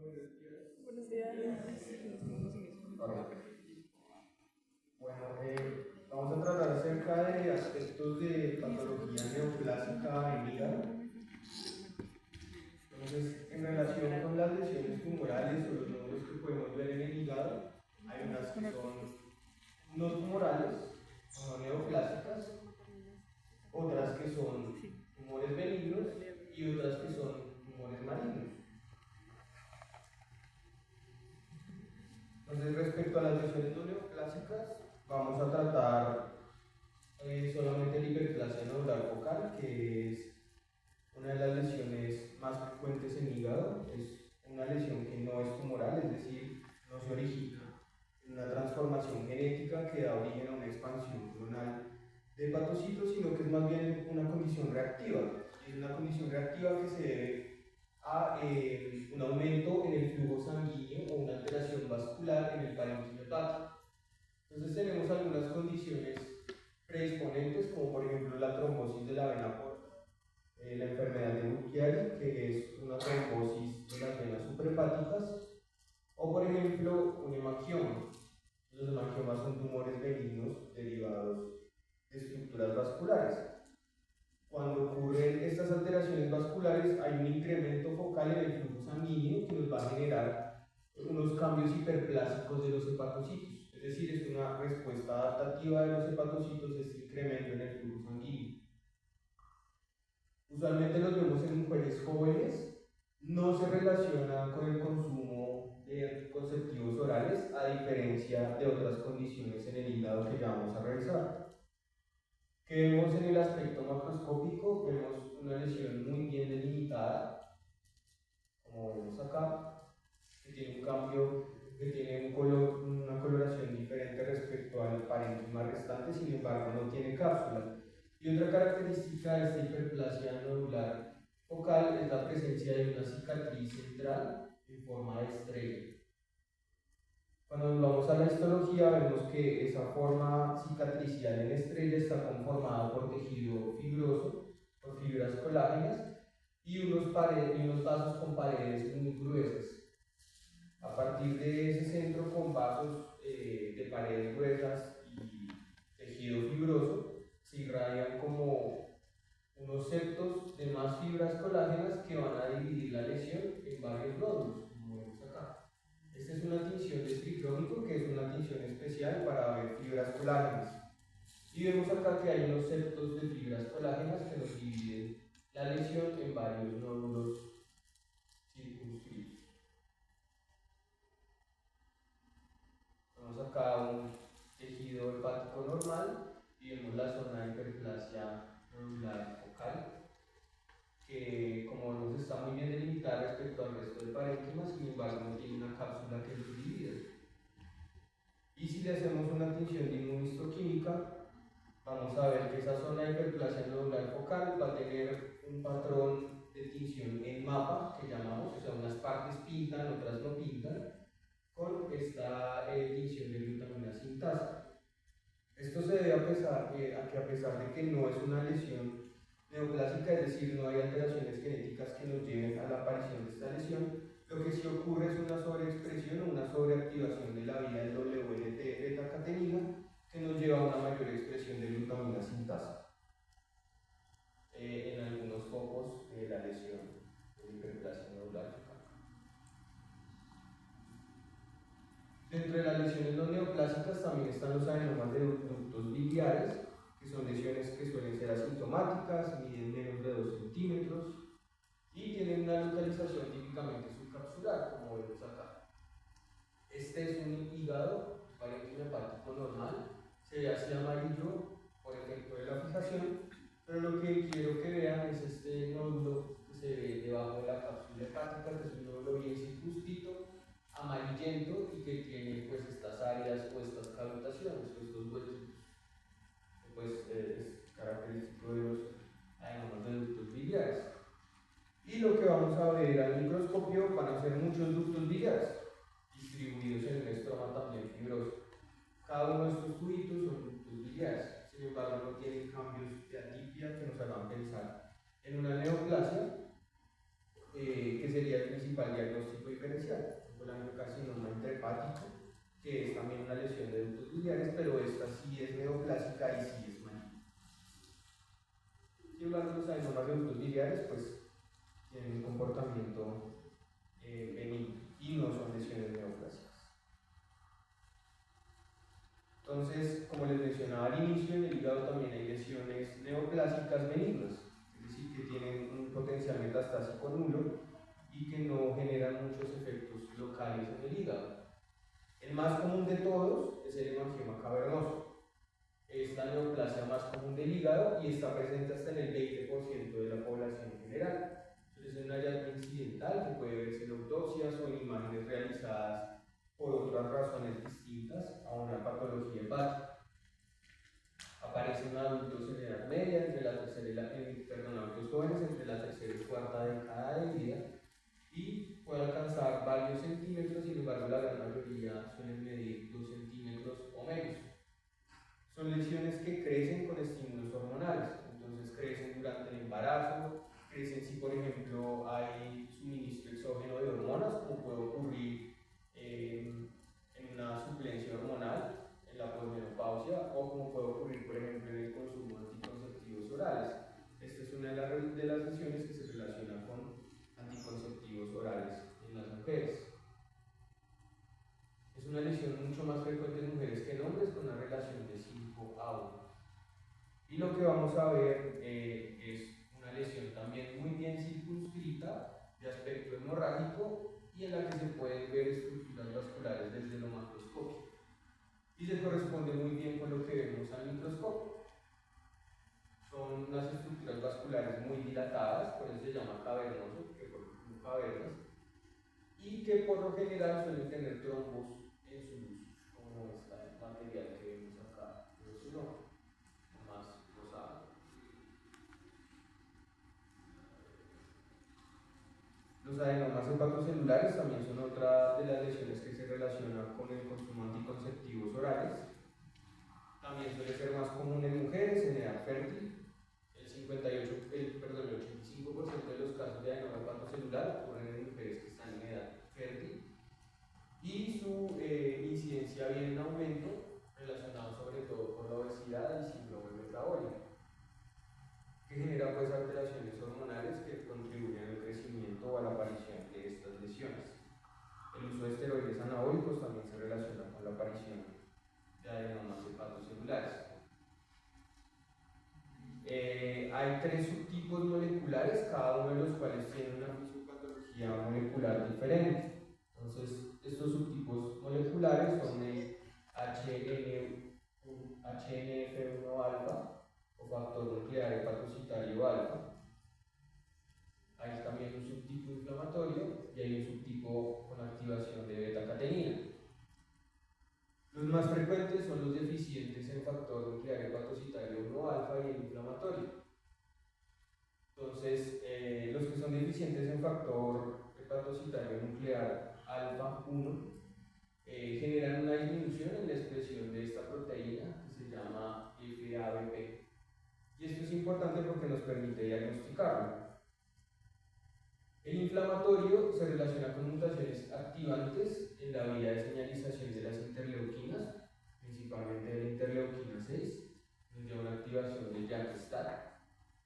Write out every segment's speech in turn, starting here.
Buenos días. Ahora, bueno, vamos a tratar acerca de aspectos de patología neoplásica en hígado. Entonces, en relación con las lesiones tumorales o los nódulos que podemos ver en el hígado, hay unas que son no tumorales, o no neoplásicas, otras que son tumores benignos y otras que son tumores malignos. Entonces, respecto a las lesiones no neoplásicas, vamos a tratar solamente la hiperplasia nodular focal, que es una de las lesiones más frecuentes en hígado. Es una lesión que no es tumoral, es decir, no se origina en una transformación genética que da origen a una expansión clonal de hepatocitos, sino que es más bien una condición reactiva. Es una condición reactiva que se debe a un aumento en el flujo sanguíneo o una alteración vascular en el parénquima hepático. Entonces tenemos algunas condiciones predisponentes, como por ejemplo la trombosis de la vena porta, la enfermedad de Buchiari, que es una trombosis de las venas suprahepáticas, o por ejemplo un hemangioma. Los hemangiomas son tumores benignos derivados de estructuras vasculares. Cuando ocurren estas alteraciones vasculares, hay un incremento focal en el flujo sanguíneo que nos va a generar unos cambios hiperplásicos de los hepatocitos. Es decir, es una respuesta adaptativa de los hepatocitos, este incremento en el flujo sanguíneo. Usualmente los vemos en mujeres jóvenes, no se relaciona con el consumo de anticonceptivos orales, a diferencia de otras condiciones en el hígado que ya vamos a revisar. Que vemos en el aspecto macroscópico, vemos una lesión muy bien delimitada, como vemos acá, que tiene un cambio, que tiene una coloración diferente respecto al parénquima restante, sin embargo no tiene cápsula. Y otra característica de esta hiperplasia nodular focal es la presencia de una cicatriz central en forma de estrella. Cuando nos vamos a la histología, vemos que esa forma cicatricial en estrella está conformada por tejido fibroso, por fibras colágenas y unos vasos con paredes muy gruesas. A partir de ese centro con vasos de paredes gruesas y tejido fibroso, se irradian como unos septos de más fibras colágenas que van a dividir la lesión en varios nódulos, como vemos acá. Esta es una tinción de tricrónico, que es una tinción especial para ver fibras colágenas. Y vemos acá que hay unos septos de fibras colágenas que nos dividen la lesión en varios nódulos circunscritos. Vemos acá un tejido hepático normal y vemos la zona de hiperplasia nodular focal, que como vemos está muy bien delimitada respecto al resto del parénquima, sin embargo no tiene una cápsula que los divida. Y si le hacemos una tinción de inmunistoquímica, vamos a ver que esa zona de hiperplasia nodular focal va a tener un patrón de tinción en mapa, que llamamos, o sea, unas partes pintan, otras no pintan, con esta tinción de glutamina sintasa. Esto se debe a que a pesar de que no es una lesión neoplásica, es decir, no hay alteraciones genéticas que nos lleven a la aparición de esta lesión, lo que sí ocurre es una sobreexpresión o una sobreactivación de la vía del WNT beta-catenina que nos lleva a una mayor expresión de glutamina sintasa en algunos focos de la lesión de hiperplasia nodular focal. Dentro de las lesiones no neoplásicas también están los adenomas de ductos biliares, que son lesiones que suelen ser asintomáticas, miden menos de 2 centímetros y tienen una localización típicamente subcapsular, como vemos acá. Este es un hígado parénquima hepático normal, se ve así amarillo por ejemplo de la fijación, pero lo que quiero que vean es este nódulo que se ve debajo de la cápsula hepática, que es un nódulo bien circunscrito, amarillento y que tiene pues estas áreas o estas cavitaciones o estos huecos, pues es característico de los adenomas de ductos biliares. Y lo que vamos a ver al microscopio van a ser muchos ductos biliares distribuidos en un estroma también fibroso. Cada uno de estos tubitos son ductos biliares, sin embargo no tienen cambios de atipia que nos hagan pensar en una neoplasia, que sería el principal diagnóstico diagnóstico diferencial. Un colangiocarcinoma intrahepático, que es también una lesión de ductos biliares, pero esta sí es neoplásica y sí es maligna. Sin embargo, los adenomas de ductos biliares pues tienen un comportamiento benigno y no son lesiones neoplásicas. Entonces, como les mencionaba al inicio, en el hígado también hay lesiones neoplásicas benignas, es decir, que tienen un potencial metastásico nulo y que no generan muchos efectos locales en el hígado. El más común de todos es el hemangioma cavernoso. Es la neoplasia más común del hígado y está presente hasta en el 20% de la población general. Es un hallazgo incidental que puede verse en autopsias o en imágenes realizadas por otras razones distintas a una patología hepática. Aparece en adultos en edad media, entre la tercera y adultos jóvenes entre la tercera y cuarta década de vida, y puede alcanzar varios centímetros, sin embargo la gran mayoría suelen medir 2 centímetros o menos. Son lesiones que crecen con estímulos hormonales, entonces crecen durante el embarazo, crecen si por ejemplo hay suministro exógeno de hormonas, como puede ocurrir en una suplencia hormonal, en la posmenopausia, o como puede ocurrir por ejemplo en el consumo de anticonceptivos orales. Esta es una de las lesiones que se relaciona con anticonceptivos orales en las mujeres. Es una lesión mucho más frecuente en mujeres que en hombres, con una relación de 5 a 1. Y lo que vamos a ver es una lesión también muy bien circunscrita, de aspecto hemorrágico, y en la que se pueden ver estructuras vasculares desde lo macroscópico. Y se corresponde muy bien con lo que vemos al microscopio. Son unas estructuras vasculares muy dilatadas, por eso se llama cavernoso, porque forman como cavernas, y que por lo general suelen tener trombos en su luz, como este material que vemos acá, pero si no, más rosado. Los adenomas hepatocelulares también son otra de las lesiones que se relacionan con el consumo de anticonceptivos orales. También suele ser más común en mujeres en edad fértil. El 85% de los casos de adenoma hepatocelular ocurren en mujeres que están en edad fértil. Y su incidencia viene en aumento, relacionado sobre todo por la obesidad y síndrome metabólico, que genera pues alteraciones hormonales que contribuyen al crecimiento o a la aparición de estas lesiones. El uso de esteroides anabólicos también se relaciona con la aparición de adenomas hepatocelulares. Hay 3 subtipos moleculares, cada uno de los cuales tiene una fisiopatología molecular diferente. Entonces, estos subtipos moleculares son el HNF1-alfa o factor nuclear hepatocitario alfa. Hay también un subtipo inflamatorio y hay un subtipo con activación de beta-catenina. Los más frecuentes son los deficientes en factor nuclear hepatocitario 1-alfa y el inflamatorio. Entonces, los que son deficientes en factor hepatocitario nuclear alfa 1 generan una disminución en la expresión de esta proteína que se llama FABP. Y esto es importante porque nos permite diagnosticarlo. El inflamatorio se relaciona con mutaciones activantes en la vía de señalización de las interleuquinas, principalmente de la interleuquina 6, nos lleva a una activación de JAK-STAT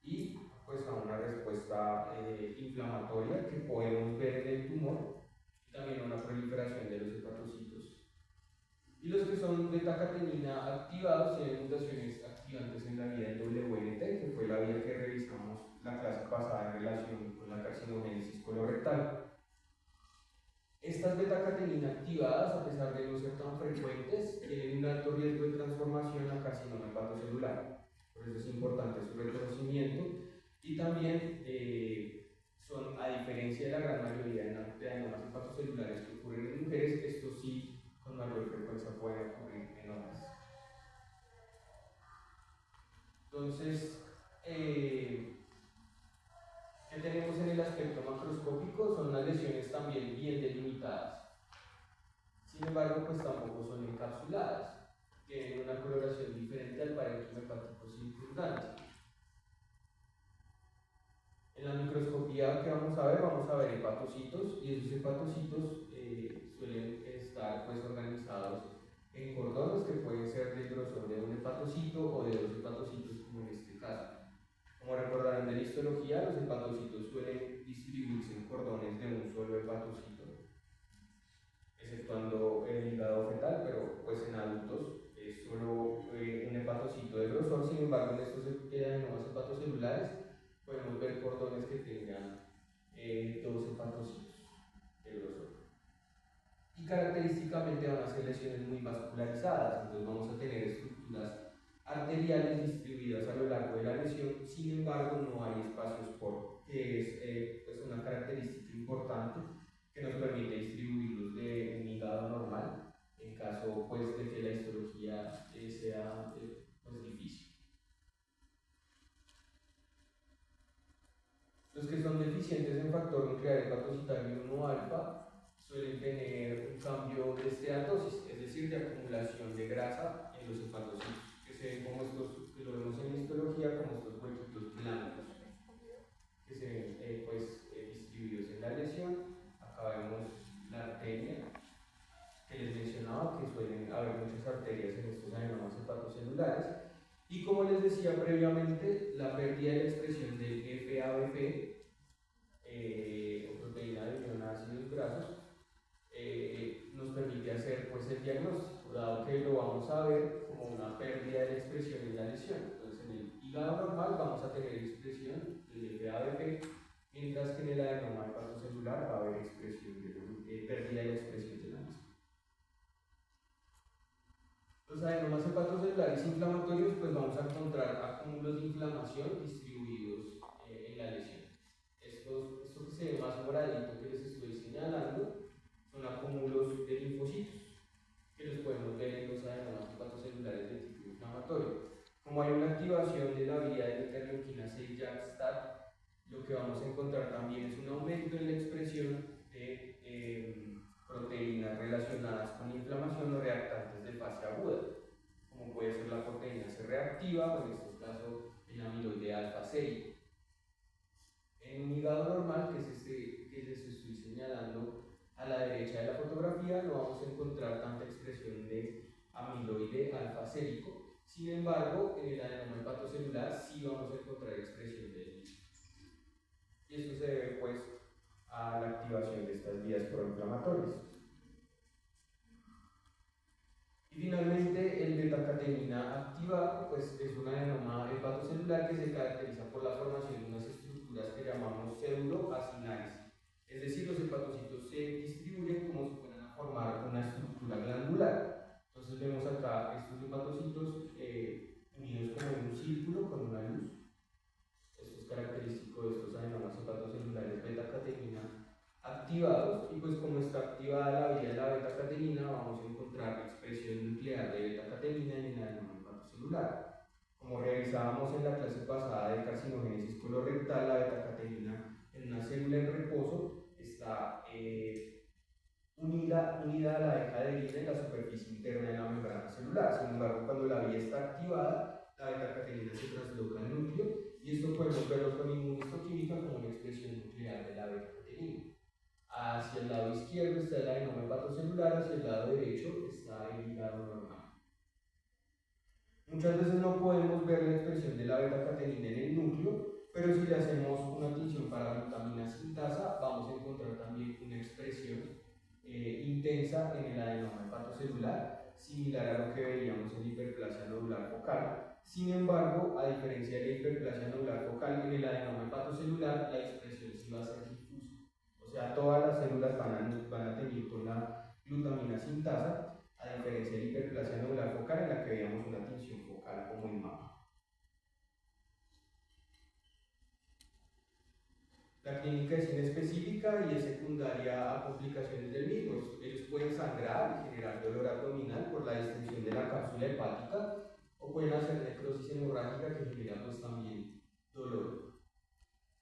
y pues a una respuesta inflamatoria que podemos ver en el tumor y también a una proliferación de los hepatocitos. Y los que son beta-catenina activados tienen mutaciones activantes en la vía del WNT, que fue la vía que revisamos la clase pasada en relación con la carcinogénesis colorectal. Estas beta-catenina activadas, a pesar de no ser tan frecuentes, tienen un alto riesgo de transformación a carcinoma hepatocelular. Por eso es importante su reconocimiento. Y también son, a diferencia de la gran mayoría de adenomas hepatocelulares que ocurren en mujeres, estos sí con mayor frecuencia pueden ocurrir en hombres. Entonces, ¿qué tenemos en el aspecto macroscópico? Son unas lesiones también bien delimitadas. Sin embargo, pues tampoco son encapsuladas. Tienen una coloración diferente al parénquima hepático circundante. En En la microscopía que vamos a ver hepatocitos, y esos hepatocitos suelen estar pues organizados en cordones que pueden ser del grosor de un hepatocito o de dos hepatocitos, como en este caso. Como recordarán de la histología, los hepatocitos suelen distribuirse en cordones de un solo hepatocito, exceptuando el hígado fetal, pero pues en adultos es solo un hepatocito de grosor. Sin embargo, en estos adenomas hepatocelulares podemos ver cordones que tengan dos hepatocitos de grosor. Y característicamente van a ser lesiones muy vascularizadas, entonces vamos a tener estructuras arteriales distribuidas a lo largo de la lesión. Sin embargo, no hay espacios por, que es pues una característica importante que nos permite distribuirlos de un hígado normal en caso pues de que la histología sea pues difícil. Los que son deficientes en factor nuclear hepatocitario 1 alfa suelen tener un cambio de esteatosis, es decir, de acumulación de grasa en los hepatocitos, que se ven como estos, que lo vemos en la histología como estos huequitos blancos, que se ven distribuidos en la lesión. Acá vemos la arteria que les mencionaba, que suelen haber muchas arterias en estos adenomas hepatocelulares. Y como les decía previamente, la pérdida de la expresión del FABP, o proteína de unión a ácidos grasos, nos permite hacer pues, el diagnóstico, dado que lo vamos a ver como una pérdida de la expresión en la lesión. Entonces, en el hígado normal vamos a tener expresión del FABP, mientras que en el adenoma hepatocelular va a haber expresión pérdida de la expresión de la misma. Los adenomas hepatocelulares inflamatorios, pues vamos a encontrar acúmulos de inflamación distribuidos en la lesión. Esto que se ve más moradito que les estoy señalando son acúmulos de linfocitos que los podemos ver en los adenomas hepatocelulares de tipo inflamatorio. Como hay una activación de la vía de la interleuquina 6 JAK-STAT, lo que vamos a encontrar también es un aumento en la expresión de proteínas relacionadas con inflamación o reactantes de fase aguda, como puede ser la proteína C reactiva o en este caso el amiloide alfa sérico. En un hígado normal, que es este que les estoy señalando a la derecha de la fotografía, no vamos a encontrar tanta expresión de amiloide alfa sérico. Sin embargo, en el adenoma hepatocelular sí vamos a encontrar expresión de él. Y eso se debe pues a la activación de estas vías proinflamatorias. Y finalmente, el beta-catenina activado pues, es un adenoma hepatocelular que se caracteriza por la formación de unas estructuras que llamamos pseudoacinares. Es decir, los hepatocitos se distribuyen como si fueran a formar una estructura glandular. Entonces vemos acá estos hepatocitos unidos como en un círculo con una luz. Esto es característico de estos adenomas hepatocelulares beta-catenina activados, y pues como está activada la vía de la beta-catenina vamos a encontrar la expresión nuclear de beta-catenina en el adenoma hepatocelular. Como revisábamos en la clase pasada de carcinogénesis colorectal, la beta-catenina en una célula en reposo está unida a la decaderina en la superficie interna de la membrana celular. Sin embargo, cuando la vía está activada, la beta-catenina se trasloca al núcleo, y esto podemos verlo con inmunistoquímica como una expresión nuclear de la beta-catenina. Hacia el lado izquierdo está el adenoma hepatocelular, hacia el lado derecho está el hígado normal. Muchas veces no podemos ver la expresión de la beta-catenina en el núcleo, pero si le hacemos una tinción para glutamina sintasa, vamos a encontrar también una expresión intensa en el adenoma hepatocelular, similar a lo que veíamos en hiperplasia nodular focal. Sin embargo, a diferencia de la hiperplasia nodular focal, en el adenoma hepatocelular la expresión sí va a ser difusa. O sea, todas las células van a tener con la glutamina sintasa, a diferencia de la hiperplasia nodular focal en la que veíamos una tinción focal como en mapa. La clínica es inespecífica y es secundaria a complicaciones del mismo. Ellos pueden sangrar y generar dolor abdominal por la distensión de la cápsula hepática, o pueden hacer necrosis hemorrágica que genera pues también dolor.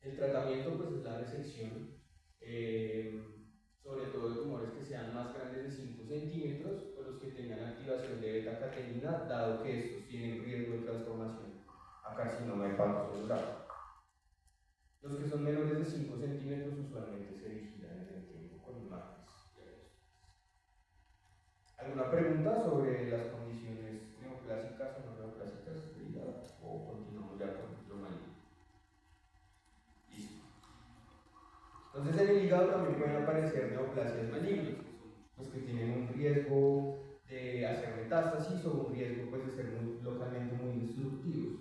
El tratamiento pues es la resección, sobre todo de tumores que sean más grandes de 5 centímetros o los que tengan activación de beta-catenina, dado que estos tienen riesgo de transformación a carcinoma hepatocelular. Los que son menores de 5 centímetros usualmente se vigilan en el tiempo con imágenes diagnósticas. ¿Alguna pregunta sobre las condiciones neoclásicas o no neoclásicas del hígado? ¿O continuamos ya con lo maligno? Listo. Entonces en el hígado también pueden aparecer neoplasias malignas, pues que tienen un riesgo de hacer metástasis o un riesgo pues, de ser localmente muy destructivos.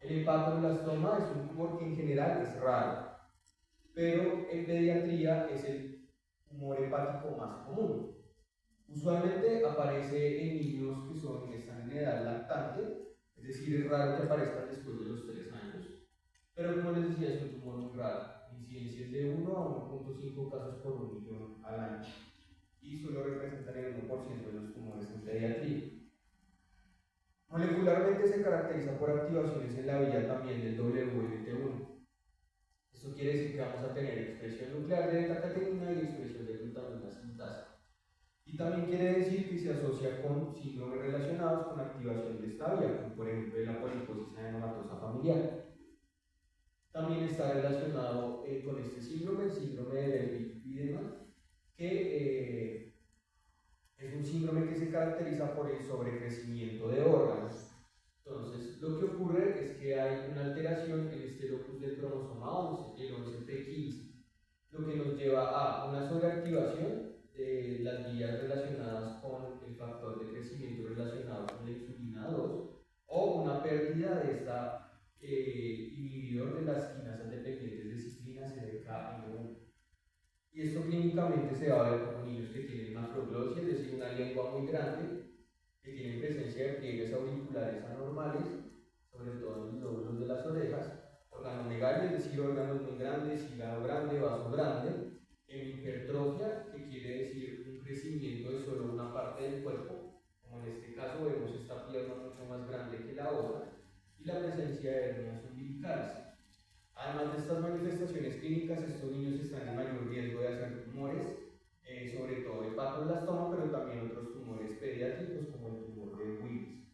El hepatoblastoma es un tumor que en general es raro, pero en pediatría es el tumor hepático más común. Usualmente aparece en niños que están en edad lactante, es decir, es raro que aparezcan después de los 3 años, pero como les decía, es un tumor muy raro, incidencia es de 1 a 1.5 casos por 1.000.000 al año, y solo representan el 1% de los tumores en pediatría. Molecularmente se caracteriza por activaciones en la vía también del WNT1. Esto quiere decir que vamos a tener expresión nuclear de beta-catenina y expresión de glutamina sintasa. Y también quiere decir que se asocia con síndromes relacionados con activación de esta vía, como por ejemplo la poliposis adenomatosa familiar. También está relacionado con este síndrome, el síndrome de Lewy-Lipidema, que es un síndrome que se caracteriza por el sobrecrecimiento de órganos. Entonces, lo que ocurre es que hay una alteración en este locus del cromosoma 11, el 11p15, lo que nos lleva a una sobreactivación de las vías relacionadas con el factor de crecimiento relacionado con la insulina 2 o una pérdida de esta inhibidor de las quinasas dependientes de ciclina CDKN1. Y esto clínicamente se va a ver como niños que tienen macroglosia, es decir, una lengua muy grande, que tienen presencia de pliegues auriculares anormales, sobre todo en los lóbulos de las orejas, organomegalia, es decir, órganos muy grandes, hígado grande, vaso grande, hipertrofia, que quiere decir un crecimiento de solo una parte del cuerpo, como en este caso vemos esta pierna mucho más grande que la otra, y la presencia de hernias umbilicales. Además de estas manifestaciones clínicas, estos niños están en mayor riesgo de hacer tumores, sobre todo hepatoblastoma, pero también otros tumores pediátricos como el tumor de Willis.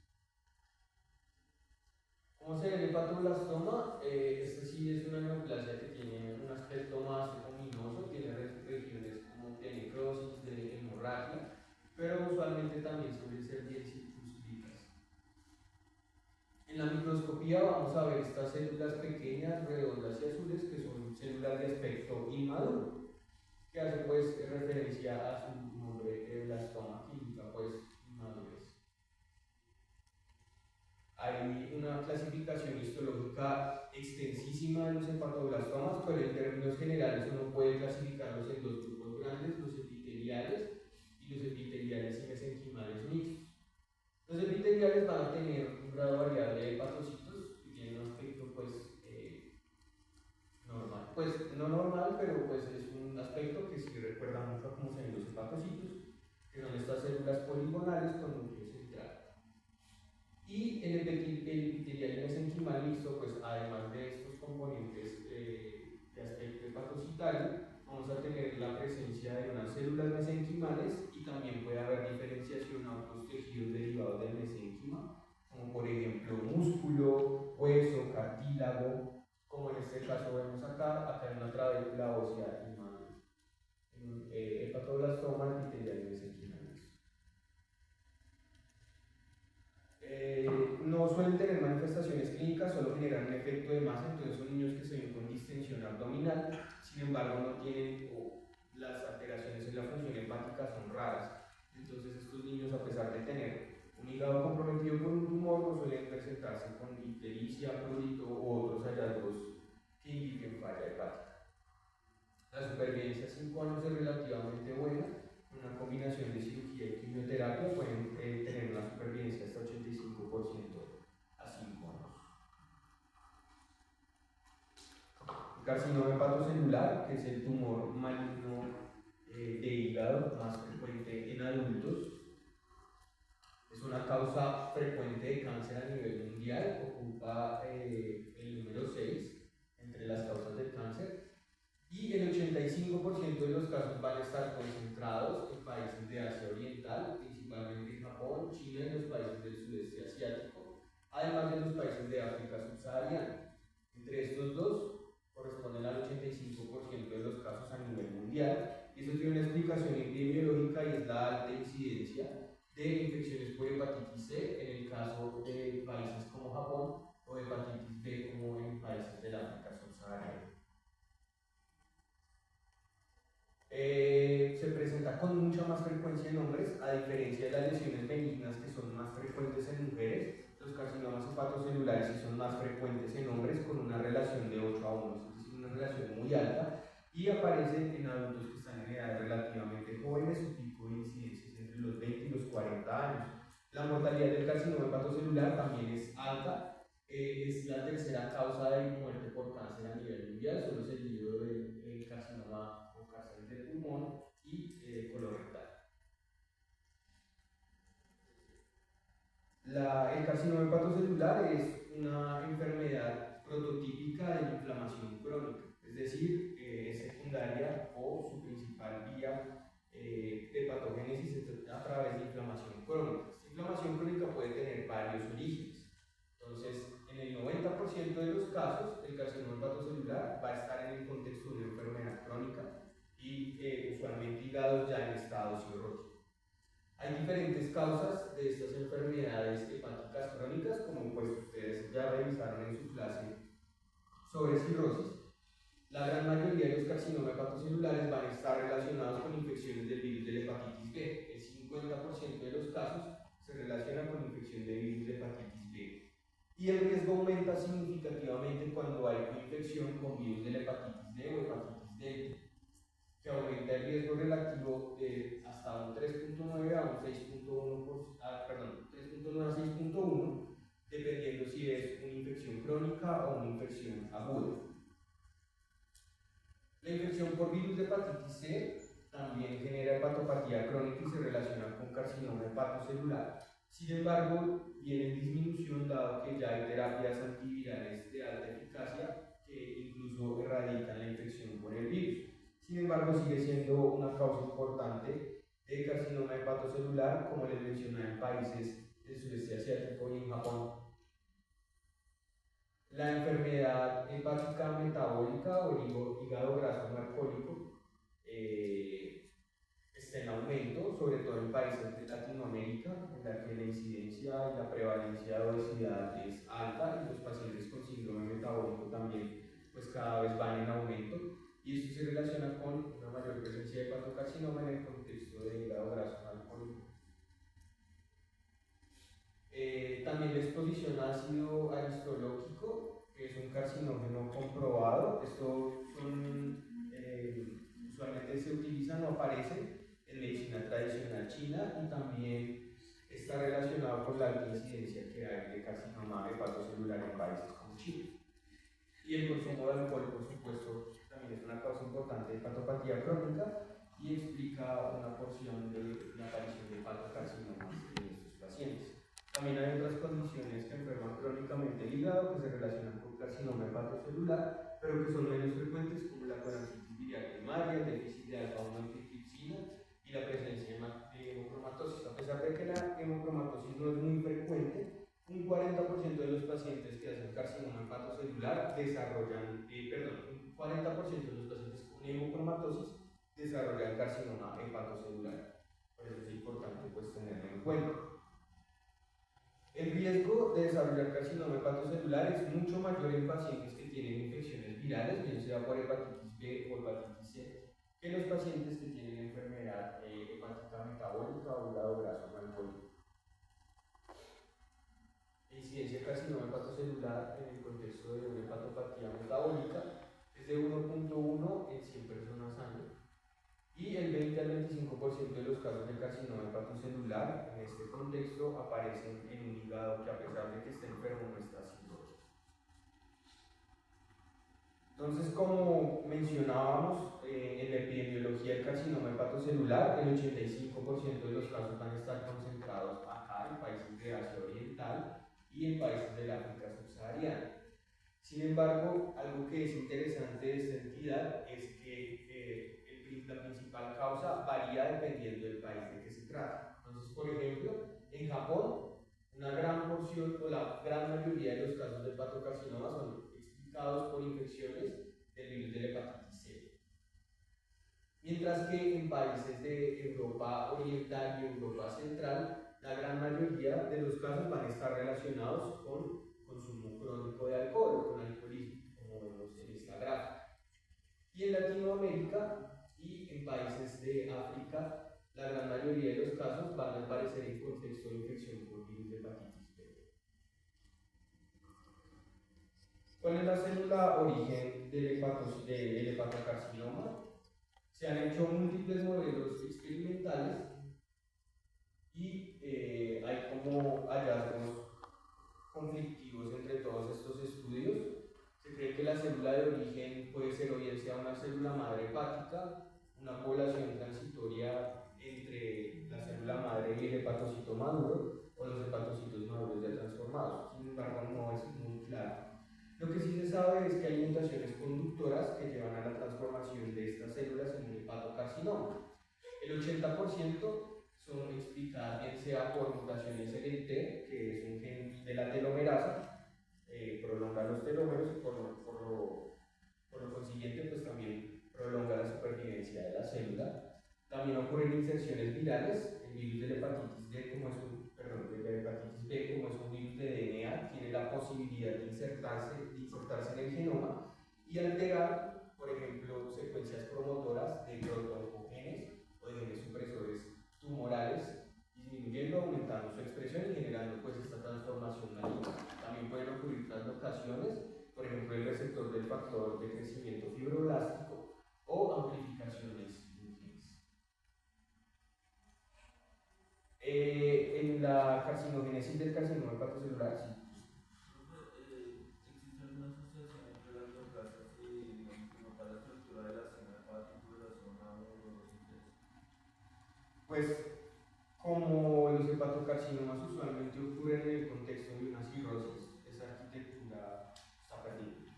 ¿Cómo se ve el hepatoblastoma? Este sí es una neoplasia que tiene un aspecto más ominoso, tiene regiones como de necrosis, de hemorragia, pero usualmente también suelen ser bien circunscritas. En la microscopía vamos a ver estas células pequeñas, redondas y azules, que son células de aspecto inmaduro, que hace pues referencia a su nombre, blastoma, que indica pues inmadurez. Hay una clasificación histológica extensísima de los hepatoblastomas, pero en términos generales uno puede clasificarlos en dos grupos grandes, los epiteliales y los epiteliales y mesenquimales mixtos. Los epiteliales van a tener un grado variable de hepatocitos y tienen un aspecto pues normal. Pues no normal, pero pues es un aspecto que sí recuerda mucho a cómo se ven los hepatocitos, que son estas células poligonales con núcleo central. Y el epitelial y mesenquimal mixto, pues además de estos componentes de aspecto hepatocitario, vamos a tener la presencia de unas células mesenquimales y también puede haber diferenciación a otros tejidos derivados del mesenquima, como por ejemplo músculo, hueso, cartílago, como en este caso vemos acá hay una trabécula ósea en un hepatoblastoma epitelial y mesenquimal. No suelen tener manifestaciones clínicas, solo generan un efecto de masa, entonces son niños que se ven con distensión abdominal, sin embargo no tienen, las alteraciones en la función hepática son raras, entonces estos niños a pesar de tener un hígado comprometido con un tumor no suelen presentarse con ictericia, prurito u otros hallazgos que indiquen falla hepática. La supervivencia a 5 años es relativamente buena. Una combinación de cirugía y quimioterapia pueden tener una supervivencia hasta 85% a 5 años. El carcinoma hepatocelular, que es el tumor maligno de hígado más frecuente en adultos, es una causa frecuente de cáncer a nivel mundial, ocupa el número 6 entre las causas del cáncer. Y el 85% de los casos van a estar concentrados en países de Asia Oriental, principalmente en Japón, China y los países del sudeste asiático, además de los países de África subsahariana. Entre estos dos, corresponden al 85% de los casos a nivel mundial. Y eso tiene una explicación epidemiológica y es la alta incidencia de infecciones por hepatitis C en el caso de países como Japón o hepatitis B como en países del África subsahariana. Se presenta con mucha más frecuencia en hombres, a diferencia de las lesiones benignas que son más frecuentes en mujeres. Los carcinomas hepatocelulares sí son más frecuentes en hombres con una relación de 8 a 1, es decir, una relación muy alta, y aparecen en adultos que están en edades relativamente jóvenes. Su pico de incidencia es entre los 20 y los 40 años. La mortalidad del carcinoma hepatocelular también es alta, es la tercera causa de muerte por cáncer a nivel mundial, solo seguido del carcinoma o cáncer del pulmón y colorectal. El carcinoma hepatocelular es una enfermedad prototípica de la inflamación crónica, es decir, es secundaria o su principal vía de patogénesis es a través de inflamación crónica. Esta inflamación crónica puede tener varios orígenes. Entonces, en el 90% de los casos, el carcinoma hepatocelular va a estar en el contexto de una enfermedad crónica y usualmente ligados ya en estado cirrótico. Hay diferentes causas de estas enfermedades hepáticas crónicas, como pues ustedes ya revisaron en su clase sobre cirrosis. La gran mayoría de los carcinomas hepatocelulares van a estar relacionados con infecciones del virus de la hepatitis B. El 50% de los casos se relaciona con infección de virus de hepatitis B. Y el riesgo aumenta significativamente cuando hay infección con virus de la hepatitis D o hepatitis delta, que aumenta el riesgo relativo de hasta un 3.9 a un 6.1, 3.9 a 6.1, dependiendo si es una infección crónica o una infección aguda. La infección por virus de hepatitis C también genera hepatopatía crónica y se relaciona con carcinoma hepatocelular. Sin embargo, viene en disminución dado que ya hay terapias antivirales de alta eficacia que incluso erradican la infección por el virus. Sin embargo, sigue siendo una causa importante de carcinoma hepatocelular, como les mencioné, en países del sudeste asiático y en Japón. La enfermedad hepática metabólica o el hígado graso no alcohólico está en aumento, sobre todo en países de Latinoamérica, en la que la incidencia y la prevalencia de obesidad es alta y los pacientes con síndrome metabólico también pues cada vez van en aumento, y esto se relaciona con una mayor presencia de hepatocarcinoma en el contexto de hígado graso no alcohólico. También la exposición a ácido aristológico, que es un carcinógeno comprobado. Esto usualmente se utiliza, no aparece en medicina tradicional china, y también está relacionado con la alta incidencia que hay de carcinoma hepatocelular en países como China. Y el consumo de alcohol, por supuesto, también es una causa importante de hepatopatía crónica y explica una porción de la aparición de hepatocarcinomas en estos pacientes. También hay otras condiciones que enferman crónicamente el hígado, que se relacionan con carcinoma hepatocelular, pero que son menos frecuentes, como la colangiosis biliar primaria, el déficit de alfa-1-antitrypsina y la presencia de hemocromatosis. A pesar de que la hemocromatosis no es muy frecuente, un 40% de los pacientes que hacen carcinoma hepatocelular desarrollan, un 40% de los pacientes con hemocromatosis desarrollan carcinoma hepatocelular. Por eso es importante pues tenerlo en cuenta. El riesgo de desarrollar carcinoma hepatocelular es mucho mayor en pacientes que tienen infecciones virales, bien sea por hepatitis B o hepatitis C, que en los pacientes que tienen enfermedad hepática metabólica o hígado graso no alcohólico. La incidencia de carcinoma hepatocelular en el contexto de una hepatopatía metabólica es de 1.1 en 100 personas año, y el 20 al 25% de los casos de carcinoma hepatocelular en este contexto aparecen en un hígado que, a pesar de que está enfermo, no está cirrótico. Entonces, como mencionábamos, en la epidemiología del carcinoma hepatocelular, el 85% de los casos van a estar concentrados acá en países de Asia Oriental y en países del África subsahariana. Sin embargo, algo que es interesante de esta entidad es que la principal causa varía dependiendo del país de que se trata. Entonces, por ejemplo, en Japón, una gran porción o la gran mayoría de los casos de hepatocarcinoma son explicados por infecciones del virus de la hepatitis C. Mientras que en países de Europa Oriental y Europa Central, la gran mayoría de los casos van a estar relacionados con consumo crónico de alcohol o con alcoholismo, como vemos en esta gráfica. Y en Latinoamérica y en países de África, la gran mayoría de los casos van a aparecer en contexto de infección por virus de hepatitis B. ¿Cuál es la célula origen del hepatocarcinoma? Se han hecho múltiples modelos experimentales y hay como hallazgos conflictivos entre todos estos estudios. Se cree que la célula de origen puede ser o bien sea una célula madre hepática, una población transitoria entre la célula madre y el hepatocito maduro, o los hepatocitos maduros ya transformados. Sin embargo, no es muy claro. Lo que sí se sabe es que hay mutaciones conductoras que llevan a la transformación de estas células en un hepatocarcinoma. El 80% son explicadas bien sea por mutaciones en el T, que es un gen de la telomerasa, prolonga los telómeros y por lo consiguiente pues también prolonga la supervivencia de la célula. También ocurren inserciones virales. El virus de la hepatitis B, como es un virus de DNA, tiene la posibilidad de insertarse en el genoma y alterar, por ejemplo, secuencias promotoras de protoncogenes o de genes supresores tumorales, disminuyendo, aumentando su expresión y generando pues esta transformación maligna. También pueden ocurrir translocaciones, por ejemplo el receptor del factor de crecimiento fibroblástico o amplificaciones en genes. En la carcinogénesis del carcinoma hepatocelular, sí. ¿Existe alguna asociación entre las neoplasias y, digamos, como tal la estructura de la zona hepática de la zona 1, 2 y 3? Pues como los hepatocarcinomas usualmente ocurren en el contexto de una cirrosis, esa arquitectura está perdida.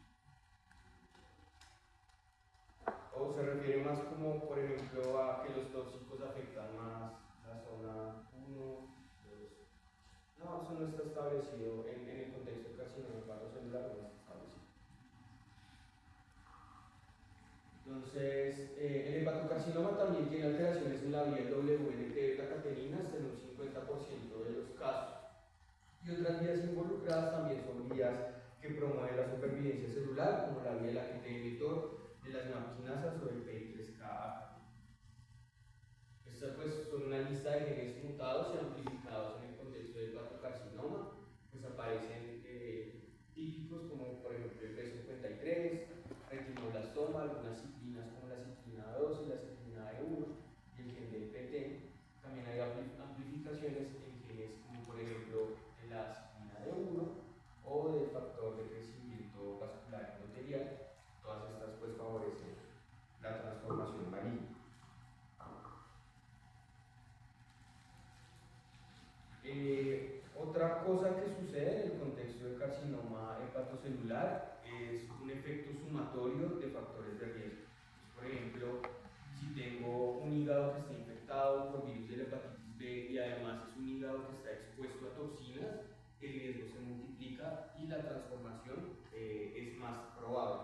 O se refiere más como, por ejemplo, a que los tóxicos afectan más la zona 1, 2. No, eso no está establecido en el contexto del carcinoma hepatocelular, no está establecido. Entonces, el hepatocarcinoma también tiene alteraciones en la vía WNT beta-catenina hasta en un 50% de los casos. Y otras vías involucradas también son vías que promueven la supervivencia celular, como la vía de la inhibitor de las meapquinasas o el PI3K. Estas pues son una lista de genes mutados y amplificados en el contexto del hepatocarcinoma. Pues aparecen típicos como por ejemplo el P53, retinoblastoma, algunas ciclinas como la ciclina 2 y la ciclina E1 y el gen del PT. También hay amplificaciones en genes como por ejemplo de la ciclina D1 o del factor de crecimiento vascular endotelial. Todas estas pues favorecen la transformación maligna. Otra cosa que sucede en el contexto del carcinoma hepatocelular es un efecto sumatorio de factores de riesgo. Por ejemplo, si tengo un hígado que está infectado por virus de la hepatitis B y además es un hígado que está expuesto a toxinas, el riesgo se multiplica y la transformación es más probable.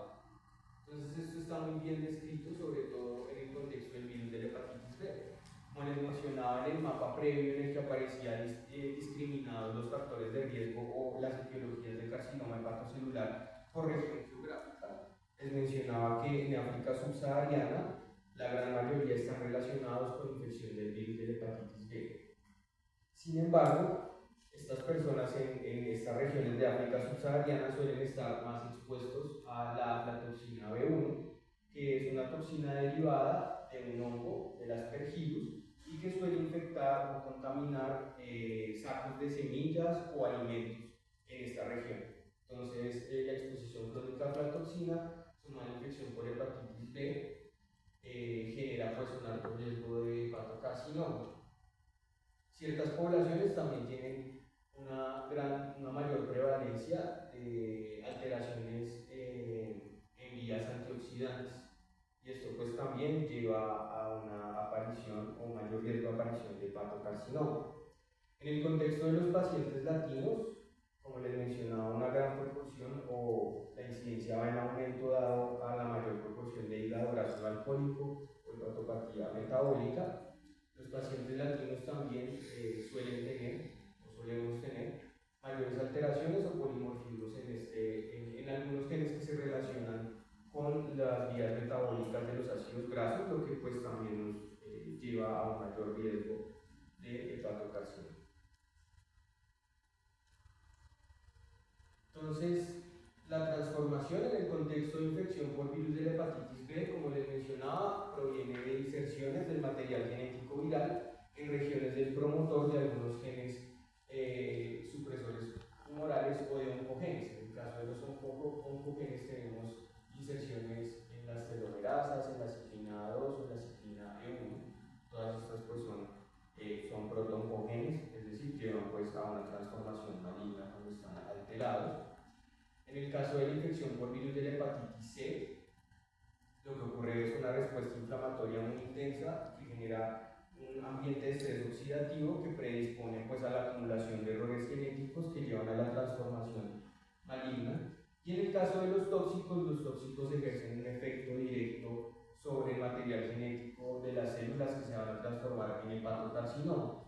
Entonces esto está muy bien descrito, sobre todo en el contexto del virus de la hepatitis B. Como les mencionaba en el mapa previo en el que aparecían discriminados los factores de riesgo o las etiologías del carcinoma hepatocelular por región geográfica, les mencionaba que en África subsahariana la gran mayoría están relacionados con infección del virus de la hepatitis B. Sin embargo, estas personas en estas regiones de África subsahariana suelen estar más expuestos a la aflatoxina B1, que es una toxina derivada de un hongo, del Aspergillus, y que suele infectar o contaminar sacos de semillas o alimentos en esta región. Entonces, la exposición crónica a aflatoxina, sumada a la infección por hepatitis B, genera pues un alto riesgo de hepatocarcinoma. Ciertas poblaciones también tienen una mayor prevalencia de alteraciones en vías antioxidantes. Y esto pues también lleva a una aparición o mayor riesgo de aparición de hepatocarcinoma. En el contexto de los pacientes latinos, como les mencionaba, una gran proporción o la incidencia va en aumento dado a la mayor proporción de hígado graso no alcohólico o hepatopatía metabólica. Los pacientes latinos también suelen tener o solemos tener mayores alteraciones o polimorfismos en algunos genes que se relacionan con las vías metabólicas de los ácidos grasos, lo que pues también nos lleva a un mayor riesgo de hepatocarcinoma. Entonces, la transformación en el contexto de infección por virus de la hepatitis B, como les mencionaba, proviene de inserciones del material genético viral en regiones del promotor de algunos genes supresores tumorales o de oncogenes. En el caso de los oncogenes tenemos inserciones en las telomerasas, en la ciclina A2 o en la ciclina E1. Todas estas pues son proto-oncogenes, es decir, llevan pues a una transformación maligna cuando están alterados. En el caso de la infección por virus de la hepatitis C, lo que ocurre es una respuesta inflamatoria muy intensa que genera un ambiente de estrés oxidativo que predispone pues, a la acumulación de errores genéticos que llevan a la transformación maligna. Y en el caso de los tóxicos ejercen un efecto directo sobre el material genético de las células que se van a transformar en hepatocarcinoma.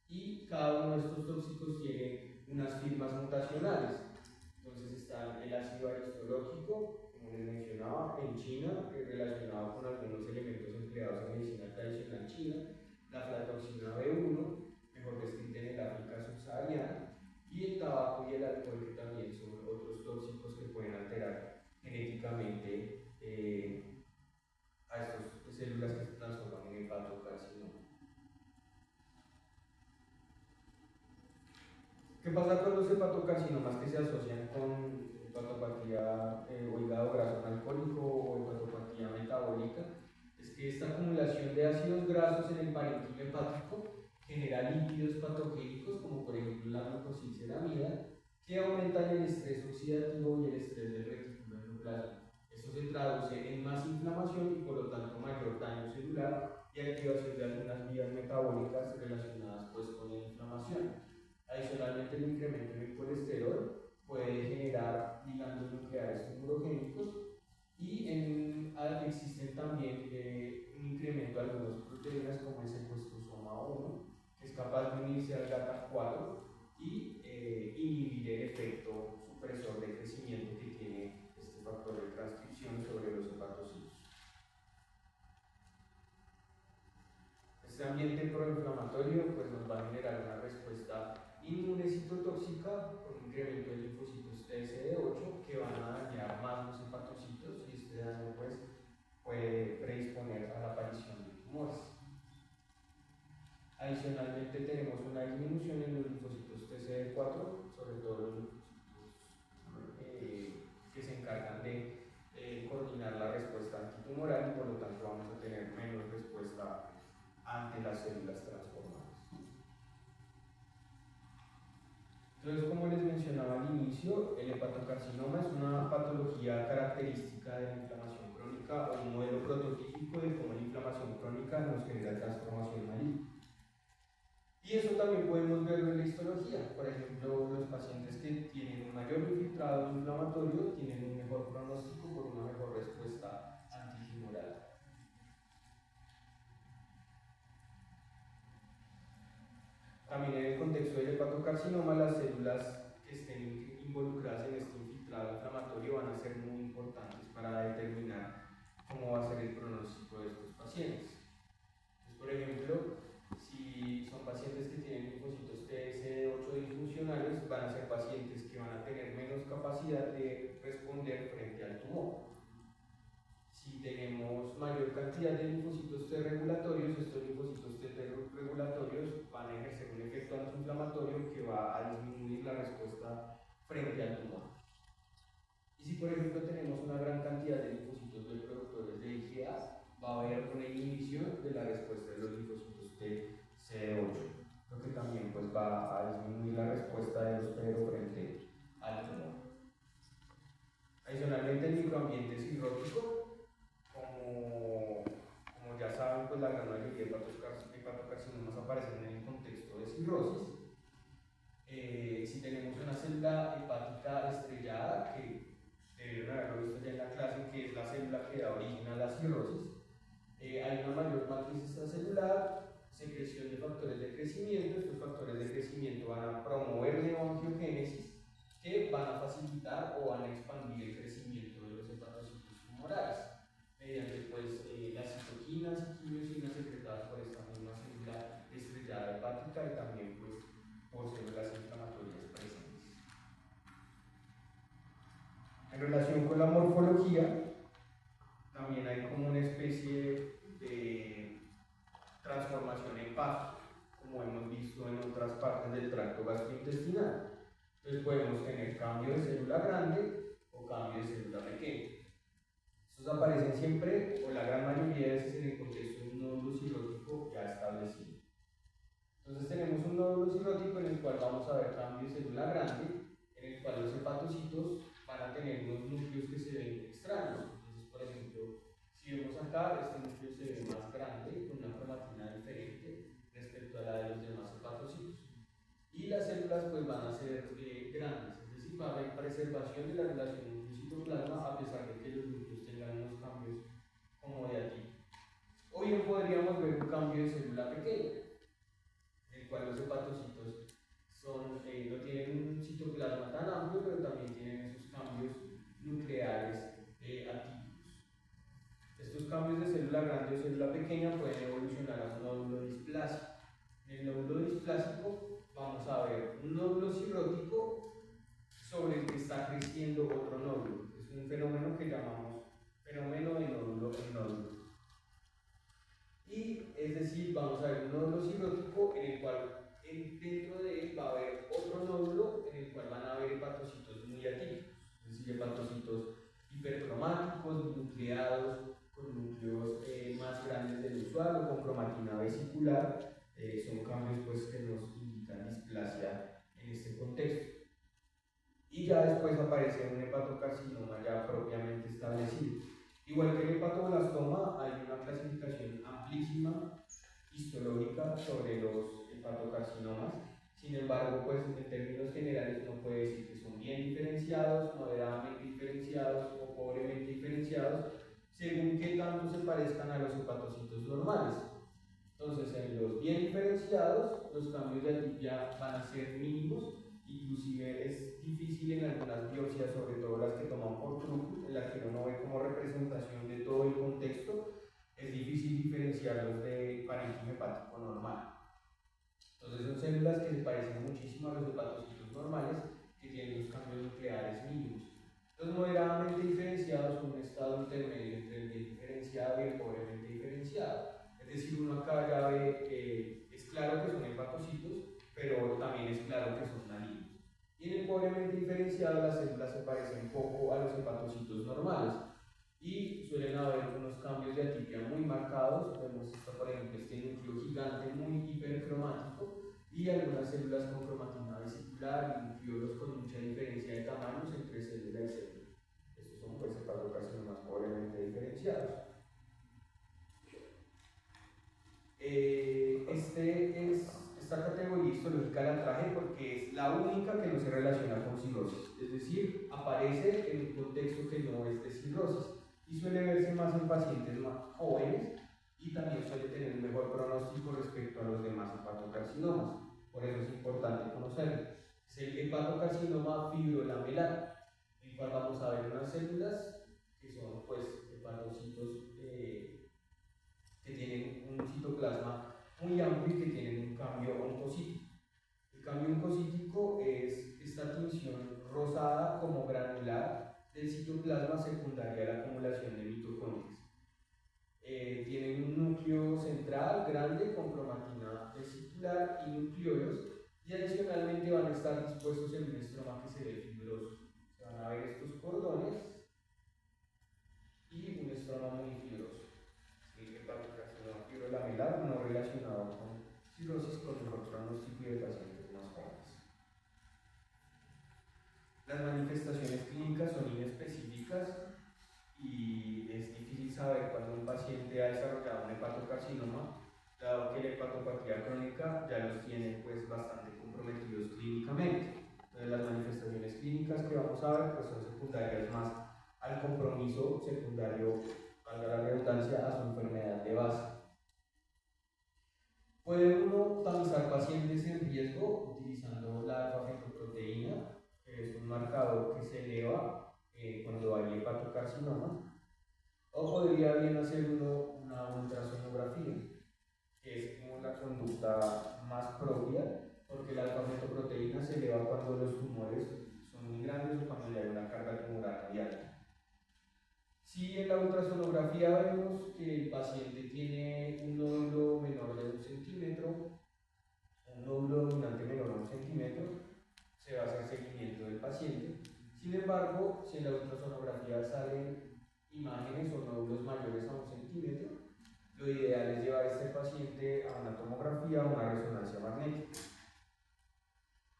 Y cada uno de estos tóxicos tiene unas firmas mutacionales. Entonces está el ácido aristológico, como les mencionaba, en China, relacionado con algunos elementos empleados en medicina tradicional china, la aflatoxina B1, mejor descrita en el África subsahariana, y el tabaco y el alcohol, que también son otros tóxicos que pueden alterar genéticamente a estas células que se transforman en hepatocarcinoma. ¿Qué pasa con los hepatocarcinomas que se asocian con hepatopatía o hígado graso no alcohólico o hepatopatía metabólica? Es que esta acumulación de ácidos grasos en el parénquima hepático genera lípidos patogénicos, como por ejemplo la glucosilceramida, que aumentan el estrés oxidativo y el estrés del retículo endoplasmático. Esto se traduce en más inflamación y por lo tanto mayor daño celular y activación de algunas vías metabólicas relacionadas pues, con la inflamación. Adicionalmente, el incremento en el colesterol puede generar ligandos nucleares tumorogénicos y existen también un incremento de algunas proteínas como es el costosoma 1, que es capaz de unirse al GATA4 y inhibir el efecto supresor de crecimiento que tiene este factor de transcripción sobre los hepatocitos. Este ambiente proinflamatorio pues, nos va a generar una respuesta inmune citotóxica con un incremento de linfocitos TSD8 que van a dañar más los hepatocitos y este daño pues, puede predisponer a la aparición de tumores. Adicionalmente tenemos una disminución en los linfocitos TCD4, sobre todo los linfocitos que se encargan de coordinar la respuesta antitumoral y por lo tanto vamos a tener menos respuesta ante las células transformadas. Entonces, como les mencionaba al inicio, el hepatocarcinoma es una patología característica de la inflamación crónica o un modelo prototípico de cómo la inflamación crónica nos genera transformación maligna. Y eso también podemos verlo en la histología. Por ejemplo, los pacientes que tienen un mayor infiltrado inflamatorio tienen un mejor pronóstico por una mejor respuesta antitumoral. También en el contexto del hepatocarcinoma, las células que estén involucradas en este infiltrado inflamatorio van a ser muy importantes para determinar cómo va a ser el pronóstico de estos pacientes. Entonces, por ejemplo, si son pacientes que tienen linfocitos TSD8 disfuncionales, van a ser pacientes que van a tener menos capacidad de responder frente al tumor. Si tenemos mayor cantidad de linfocitos T regulatorios, estos linfocitos T regulatorios van a ejercer un efecto antiinflamatorio que va a disminuir la respuesta frente al tumor. Y si por ejemplo tenemos una gran cantidad de linfocitos B productores de IgA, va a haber una inhibición de la respuesta de los linfocitos T CD8, lo que también pues, va a disminuir la respuesta de los T frente al tumor. Adicionalmente, el microambiente cirrótico, como ya saben, pues la gran mayoría de hepatocarcinomas aparecen en el contexto de cirrosis. si tenemos una célula hepática estrellada, que debieron haberlo visto ya en la clase, que es la célula que da origen a la cirrosis, hay una mayor matriz extracelular, secreción de factores de crecimiento. Estos factores de crecimiento van a promover neoangiogénesis, que van a facilitar o van a expandir el crecimiento de los hepatocitos tumorales mediante pues, las citoquinas y quimiosinas secretadas por esta misma célula estrellada hepática y también pues, por células inflamatorias presentes. En relación con la morfología, también hay como una especie de transformación en paso, como hemos visto en otras partes del tracto gastrointestinal. Entonces podemos tener cambio de célula grande o cambio de célula pequeña. Estos aparecen siempre, o la gran mayoría de veces, en el contexto de un nódulo cirrótico ya establecido. Entonces tenemos un nódulo cirrótico en el cual vamos a ver cambio de célula grande, en el cual los hepatocitos van a tener unos núcleos que se ven extraños. Entonces, por ejemplo, si vemos acá, este núcleo se ve más grande, con una cromatina diferente respecto a la de los demás hepatocitos. Y las células pues van a ser grandes, es decir, va a haber preservación de la relación núcleo-citoplasma a pesar de que los núcleos tengan unos cambios como de aquí. O bien podríamos ver un cambio de célula pequeña, en el cual los hepatocitos no tienen un citoplasma tan amplio, pero también tienen esos cambios nucleares atípicos. Estos cambios de célula grande o célula pequeña pueden evolucionar a un nódulo displásico. En el nódulo displásico vamos a ver un nódulo cirrótico sobre el que está creciendo otro nódulo. Es un fenómeno que llamamos fenómeno de nódulo en nódulo. Y es decir, vamos a ver un nódulo cirrótico en el cual dentro de él va a haber otro nódulo en el cual van a haber hepatocitos muy atípicos, es decir, hepatocitos hipercromáticos, nucleados, con núcleos más grandes del usual o con cromatina vesicular. Son cambios pues, que nos indican displasia en este contexto. Y ya después aparece un hepatocarcinoma ya propiamente establecido. Igual que el hepatoblastoma, hay una clasificación amplísima histológica sobre los hepatocarcinomas. Sin embargo, pues en términos generales uno puede decir que son bien diferenciados, moderadamente diferenciados o pobremente diferenciados, según qué tanto se parezcan a los hepatocitos normales. Entonces, en los bien diferenciados, los cambios de atipia van a ser mínimos, inclusive es difícil en algunas biopsias, sobre todo las que toman por truco, en las que uno ve como representación de todo el contexto, es difícil diferenciarlos de parénquima hepático normal. Entonces son células que se parecen muchísimo a los hepatocitos normales, que tienen los cambios nucleares mínimos. Los moderadamente diferenciados son un estado intermedio entre el bien diferenciado y el pobremente diferenciado. Es decir, uno acá ya ve que es claro que son hepatocitos, pero también es claro que son malignos. Y en el pobremente diferenciado las células se parecen poco a los hepatocitos normales y suelen haber unos cambios de atipia muy marcados. Vemos esto, por ejemplo, este núcleo gigante muy hipercromático y algunas células con cromatina vesicular y nucleolos con mucha diferencia de tamaños entre célula y célula. Estos son pues hepatocarcinomas pobremente diferenciados. Esta categoría histológica la traje porque es la única que no se relaciona con cirrosis, es decir, aparece en un contexto que no es de cirrosis y suele verse más en pacientes más jóvenes y también suele tener un mejor pronóstico respecto a los demás hepatocarcinomas. Por eso es importante conocerlo. Es el hepatocarcinoma fibrolamelar, en el cual vamos a ver unas células que son pues hepatocitos que tienen un citoplasma muy amplio y que tienen un cambio oncocítico. El cambio oncocítico es esta tinción rosada como granular del citoplasma secundaria a la acumulación de mitocondrias. Tienen un núcleo central grande con cromatina vesicular y nucleolos, y adicionalmente van a estar dispuestos en un estroma que se ve fibroso. Se van a ver estos cordones y un estroma muy fibroso. El hepatocarcinoma fibrolamelar no relacionado con cirrosis con mejor pronóstico y de pacientes más jóvenes. Las manifestaciones clínicas son inespecíficas y es difícil saber cuando un paciente ha desarrollado un hepatocarcinoma, dado que la hepatopatía crónica ya los tiene pues bastante comprometidos clínicamente. Entonces las manifestaciones clínicas que vamos a ver pues son secundarias más al compromiso secundario, valga la redundancia, a su enfermedad de base. Puede uno tamizar pacientes en riesgo utilizando la alfa-fetoproteína, que es un marcador que se eleva cuando hay hepatocarcinoma, o podría bien hacer uno una ultrasonografía, que es como la conducta más propia, porque la alfa-fetoproteína se eleva cuando los tumores son muy grandes o cuando ya hay una carga tumoral muy alta. Si en la ultrasonografía vemos que el paciente tiene un nódulo menor de 1 centímetro, un nódulo dominante menor a 1 centímetro, se va a hacer seguimiento del paciente. Sin embargo, si en la ultrasonografía salen imágenes o nódulos mayores a 1 centímetro, lo ideal es llevar a este paciente a una tomografía o una resonancia magnética.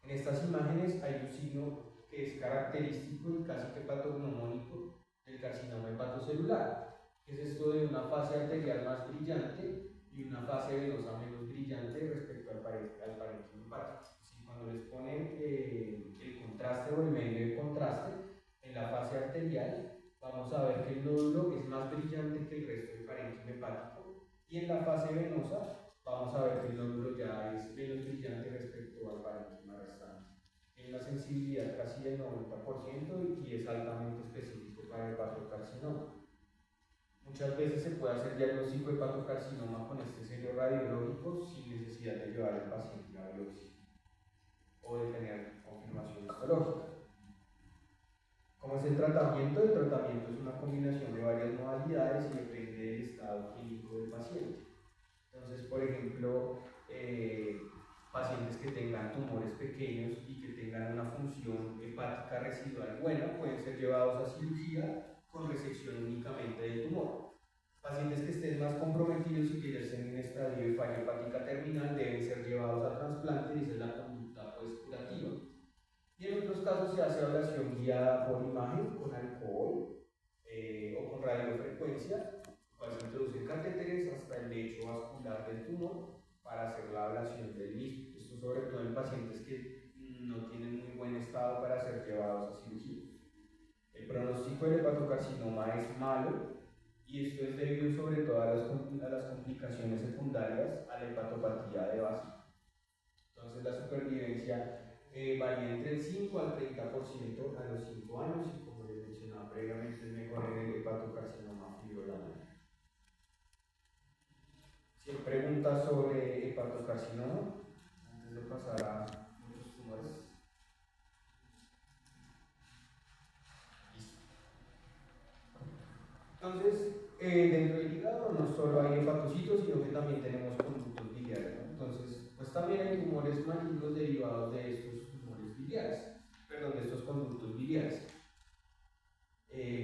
En estas imágenes hay un signo que es característico y casi que patognomónico del carcinoma hepatocelular, que es esto de una fase arterial más brillante y una fase venosa menos brillante respecto al parénquima hepático. Si cuando les ponen el contraste o el medio de contraste en la fase arterial, vamos a ver que el nódulo es más brillante que el resto del parénquima hepático, y en la fase venosa vamos a ver que el nódulo ya es menos brillante respecto al parénquima restante. Tiene una sensibilidad casi del 90% y es altamente específico para el hepatocarcinoma. Muchas veces se puede hacer diagnóstico de hepatocarcinoma con este sello radiológico sin necesidad de llevar al paciente a biopsia o de tener confirmación histológica. ¿Cómo es el tratamiento? El tratamiento es una combinación de varias modalidades y depende del estado clínico del paciente. Entonces, por ejemplo, pacientes que tengan tumores pequeños y que tengan una función hepática residual buena pueden ser llevados a cirugía con resección únicamente del tumor. Pacientes que estén más comprometidos y que ya estén en estadio de falla hepática terminal deben ser llevados a trasplante, y esa es la conducta pues, curativa. Y en otros casos se hace ablación guiada por imagen con alcohol o con radiofrecuencia, cual se introducen catéteres hasta el lecho vascular del tumor para hacer la ablación del mismo. Esto sobre todo en pacientes que no tienen muy buen estado para ser llevados a cirugía. El pronóstico del hepatocarcinoma es malo, y esto es debido sobre todo a las complicaciones secundarias a la hepatopatía de base. Entonces la supervivencia varía entre el 5 al 30% a los 5 años, y como les mencionaba previamente, es mejor en el hepatocarcinoma fibrosante. Si hay preguntas sobre hepatocarcinoma, antes de pasar a otros tumores. Listo. Entonces, dentro del hígado no solo hay hepatocitos, sino que también tenemos conductos biliares, ¿no? Entonces, pues también hay tumores malignos derivados de estos tumores biliares, perdón, de estos conductos biliares.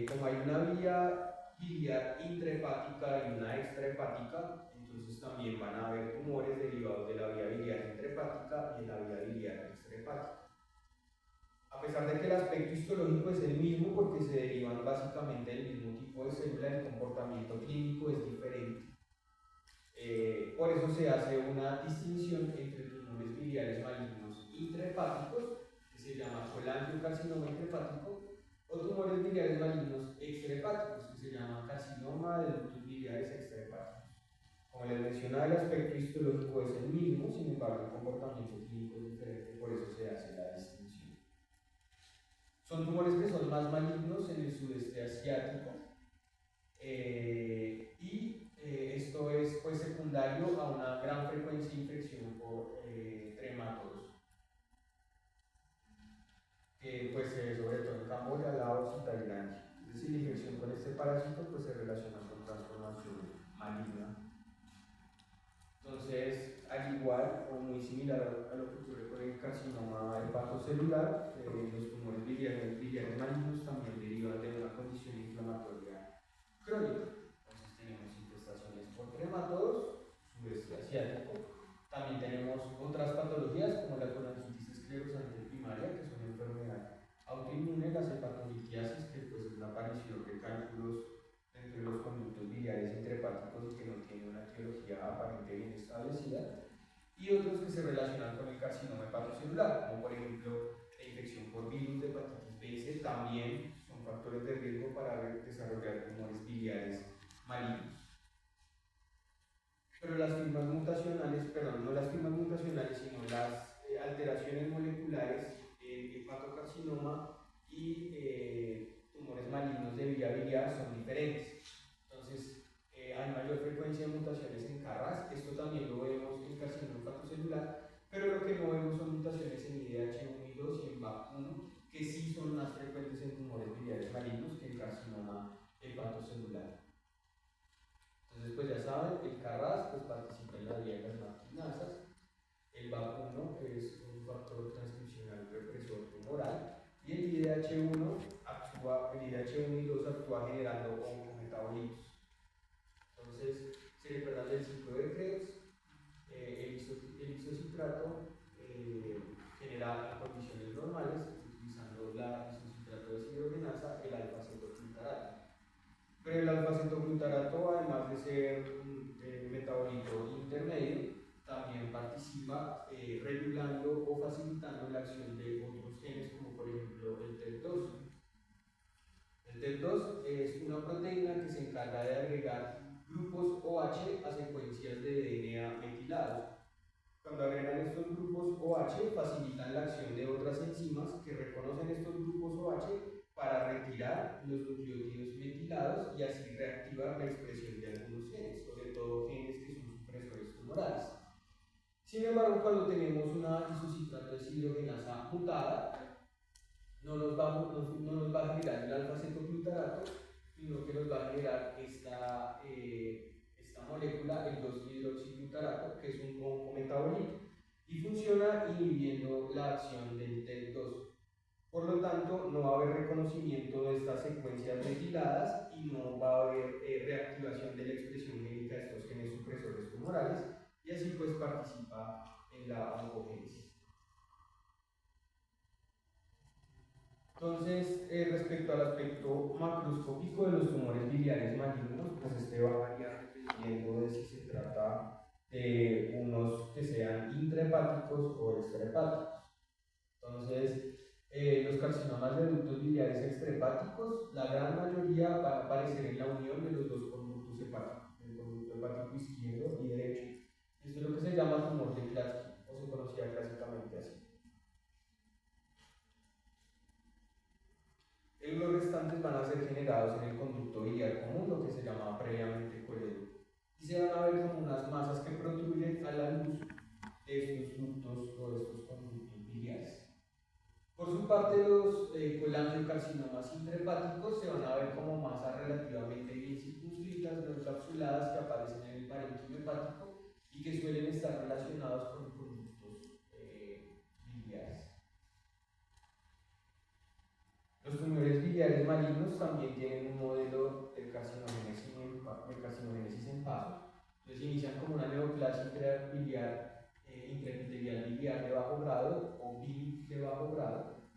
Como hay una vía biliar intrahepática y una extrahepática, entonces también van a haber tumores derivados de la vía biliar intrahepática y de la vía biliar extrahepática. A pesar de que el aspecto histológico es el mismo porque se derivan básicamente del mismo tipo de célula, el comportamiento clínico es diferente. Por eso se hace una distinción entre tumores biliares malignos intrahepáticos, que se llama colangiocarcinoma intrahepático, o tumores biliares malignos extrahepáticos, que se llama carcinoma de ductos biliares extrahepáticos. Como les mencionaba, el aspecto histológico es el mismo, sin embargo el comportamiento clínico es diferente, por eso se hace la distinción. Son tumores que son más malignos en el sudeste asiático, y esto es pues, secundario a una gran frecuencia de infección por tremátodos, que pues, sobre todo en Camboya, Laos y Tailandia. Es decir, la infección con este parásito pues, se relaciona con transformación maligna. Entonces, al igual o muy similar a lo que ocurre con el carcinoma hepatocelular, los tumores biliares malignos también derivan de una condición inflamatoria crónica. Entonces tenemos infestaciones por tremátodos, sudeste asiático. También tenemos otras patologías como la colangitis esclerosante primaria, que es una enfermedad autoinmune, las hepatolitiasis, que pues, es la aparición de cálculos entre los conductos biliares intrahepáticos y que no tiene una etiología aparente bien establecida, y otros que se relacionan con el carcinoma hepatocelular, como por ejemplo infección por virus de hepatitis B y C también son factores de riesgo para desarrollar tumores biliares malignos. Pero las firmas mutacionales, perdón, no las firmas mutacionales, sino las alteraciones moleculares en hepatocarcinoma y tumores malignos de vía biliar son diferentes. Entonces, hay mayor frecuencia de mutaciones en KRAS, esto también lo vemos en carcinoma hepatocelular, pero lo que no vemos son mutaciones en IDH1 y 2 y en BAP1, que sí son más frecuentes en tumores biliares malignos que en carcinoma hepatocelular. Entonces, pues ya saben, el KRAS pues, participa en la vía de las marquinasas, el BAP1 es un factor transcripcional represor tumoral, y el IDH1 y 2 actúa generando oncometabolitos. Entonces, se le trata del ciclo de Krebs, el isocitrato genera en condiciones normales, utilizando la isocitrato deshidrogenasa, el alfa-cetoglutarato. Pero el alfa-cetoglutarato, además de ser un metabolito intermedio, también participa regulando o facilitando la acción de otros genes, como por ejemplo el TET2. El TET2 es una proteína que se encarga de agregar grupos OH a secuencias de DNA metilados. Cuando agregan estos grupos OH, facilitan la acción de otras enzimas que reconocen estos grupos OH para retirar los nucleótidos metilados y así reactivar la expresión de algunos genes, sobre todo genes que son supresores tumorales. Sin embargo, cuando tenemos una isocitrato deshidrogenasa mutada, no nos va a generar el alfa-cetoglutarato, sino que nos va a generar esta molécula, el 2-hidroxiglutarato, que es un oncometabolito, y funciona inhibiendo la acción del TET2. Por lo tanto, no va a haber reconocimiento de estas secuencias metiladas y no va a haber reactivación de la expresión génica de estos genes supresores tumorales, y así pues participa en la oncogénesis. Entonces, respecto al aspecto macroscópico de los tumores biliares malignos, pues este va a variar dependiendo de si se trata de unos que sean intrahepáticos o extrahepáticos. Entonces, los carcinomas de ductos biliares extrahepáticos, la gran mayoría van a aparecer en la unión de los dos conductos hepáticos, el conducto hepático izquierdo y derecho. Esto es lo que se llama tumor de Klatskin, o se conocía clásicamente así. Los restantes van a ser generados en el conducto biliar común, lo que se llamaba previamente coledoco, y se van a ver como unas masas que protruyen a la luz de estos ductos o de estos conductos biliares. Por su parte, los colangiocarcinomas intrahepáticos se van a ver como masas relativamente bien circunscritas, no encapsuladas, que aparecen en el parénquima hepático y que suelen estar relacionados con conductos biliares. Los tumores biliares malignos también tienen un modelo de carcinogénesis en paso. Entonces inician como una neoplasia intraepitelial biliar de bajo grado o BIL de bajo grado,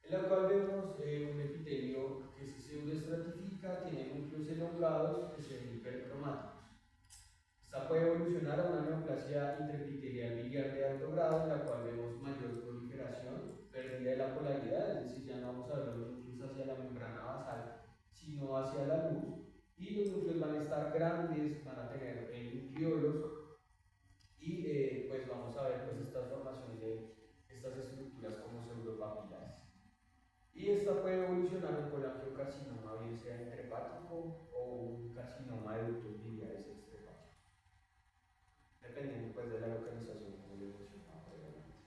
en la cual vemos un epitelio que se pseudoestratifica, tiene núcleos elongados que se ven hipercromáticos. Esta puede evolucionar a una neoplasia intraepitelial biliar de alto grado, en la cual vemos mayor proliferación, pérdida de la polaridad, es decir, ya no vamos a ver los núcleos hacia la membrana basal, sino hacia la luz, y los núcleos van a estar grandes, van a tener nucleolos, y pues vamos a ver pues esta formación de estas estructuras como pseudopapilares. Y esta puede evolucionar un colangiocarcinoma, bien sea intrahepático o un carcinoma de ductos biliares extrahepáticos, dependiendo pues de la localización, como les mencionaba previamente.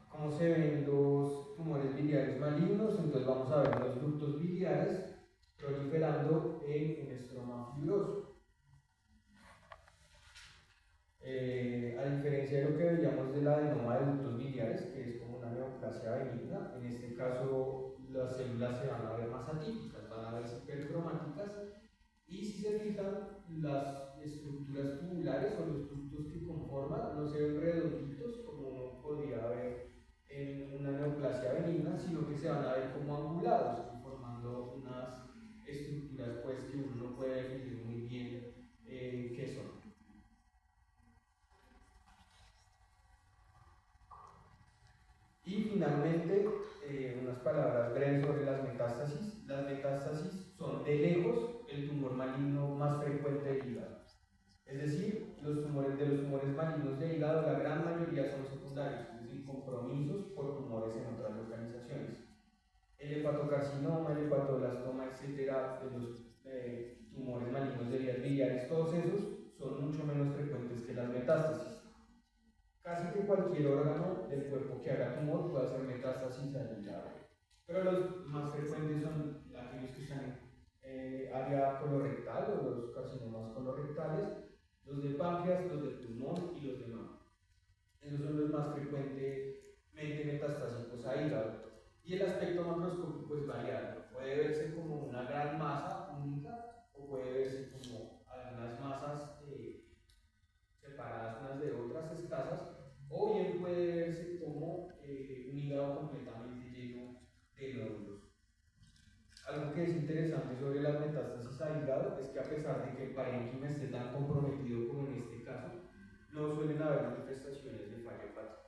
¿Cómo se ven los tumores biliares malignos? Entonces vamos a ver los ductos biliares proliferando en un estroma fibroso. A diferencia de lo que veíamos del adenoma de ductos biliares, que es como una neoplasia benigna, en este caso las células se van a ver más atípicas, van a verse hipercromáticas, y si se fijan, las estructuras tubulares o los ductos que conforman no se ven redonditos como uno podría ver en una neoplasia benigna, sino que se van a ver como angulados, formando unas estructuras pues, que uno no puede definir muy bien qué son. Y finalmente, unas palabras breves sobre las metástasis. Las metástasis son de lejos el tumor maligno más frecuente del hígado. Es decir, de los tumores malignos del hígado, la gran mayoría son secundarios, es decir, compromisos por tumores en otras localizaciones. El hepatocarcinoma, el hepatoblastoma, etcétera, de los tumores malignos de vías biliares, todos esos son mucho menos frecuentes que las metástasis. Casi que cualquier órgano del cuerpo que haga tumor puede hacer metástasis al hígado, pero los más frecuentes son aquellos que están en área colorectal o los carcinomas colorectales, los de páncreas, los de pulmón y los de mama. Esos son los más frecuentemente metastásicos a hígado. Y el aspecto macroscópico es variable. Puede verse como una gran masa única o puede verse como algunas masas separadas unas de otras, escasas, o bien puede verse como un hígado completamente lleno de nódulos. Algo que es interesante sobre las metástasis a hígado es que, a pesar de que el parénquima esté tan comprometido como en este caso, no suelen haber manifestaciones de fallo hepático.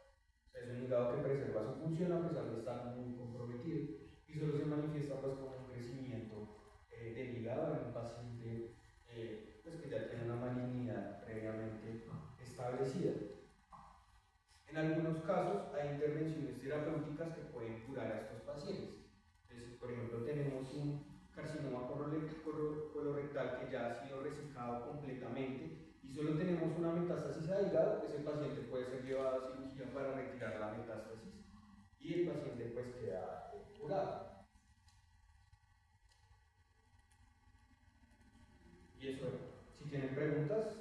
O sea, es un hígado que preserva su función a pesar de estar muy comprometido, y solo se manifiesta pues como un crecimiento del hígado en un paciente pues que ya tiene una malignidad previamente establecida. En algunos casos hay intervenciones terapéuticas que pueden curar a estos pacientes. Entonces, por ejemplo, tenemos un carcinoma colorectal que ya ha sido resecado completamente y solo tenemos una metástasis a hígado. Ese paciente puede ser llevado a cirugía para retirar la metástasis y el paciente pues queda curado. Y eso, si tienen preguntas.